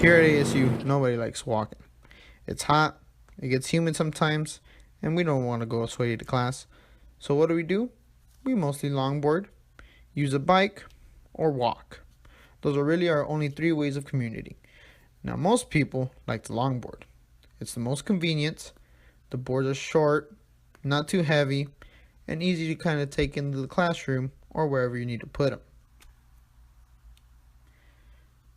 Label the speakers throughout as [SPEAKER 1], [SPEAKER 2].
[SPEAKER 1] Here at ASU, nobody likes walking. It's hot, it gets humid sometimes, and we don't want to go sweaty to class. So what do? We mostly longboard, use a bike, or walk. Those are really our only three ways of commuting. Now most people like to longboard. It's the most convenient, the boards are short, not too heavy, and easy to kind of take into the classroom or wherever you need to put them.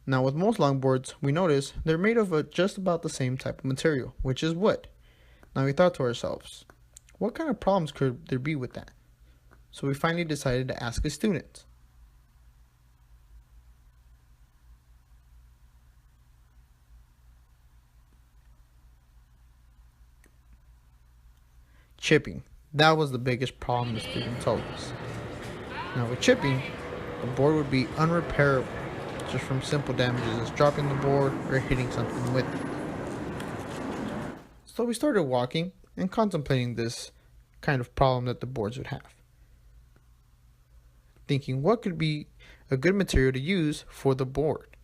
[SPEAKER 1] Now with most longboards, we notice they're made of just about the same type of material, which is wood. Now we thought to ourselves, what kind of problems could there be with that? So we finally decided to ask a student. Chipping. That was the biggest problem the student told us. Now with chipping, the board would be unrepairable, just from simple damages as dropping the board or hitting something with it. So we started walking and contemplating this kind of problem that the boards would have. Thinking what could be a good material to use for the board.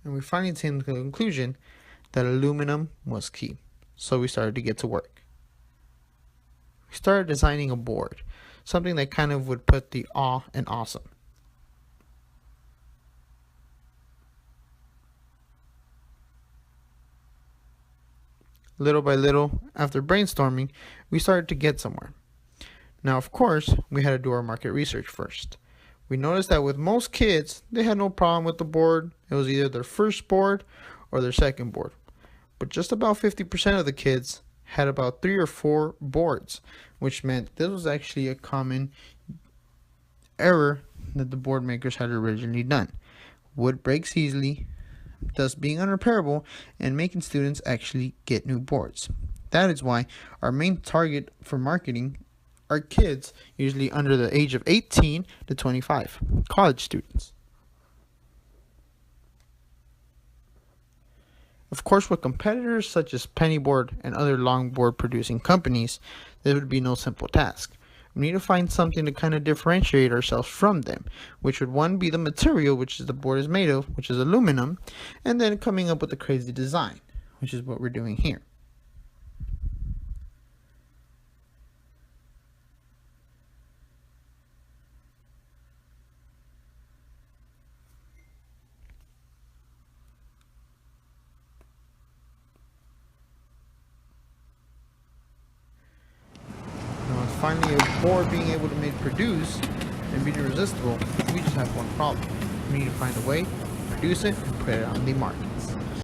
[SPEAKER 1] And we finally came to the conclusion that aluminum was key. So we started to get to work. We started designing a board, something that kind of would put the awe in awesome. Little by little, after brainstorming, we started to get somewhere. Now, of course, we had to do our market research first. We noticed that with most kids, they had no problem with the board. It was either their first board or their second board. But just about 50% of the kids had about 3 or 4 boards, which meant this was actually a common error that the board makers had originally done. Wood breaks easily, thus being unrepairable and making students actually get new boards. That is why our main target for marketing are kids usually under the age of 18 to 25, college students. Of course, with competitors such as Pennyboard and other longboard producing companies, this would be no simple task. We need to find something to kind of differentiate ourselves from them, which would one be the material which the board is made of, which is aluminum, and then coming up with a crazy design, which is what we're doing here. Finally, a board being able to produce and be resistible, we just have one problem. We need to find a way to produce it and put it on the market.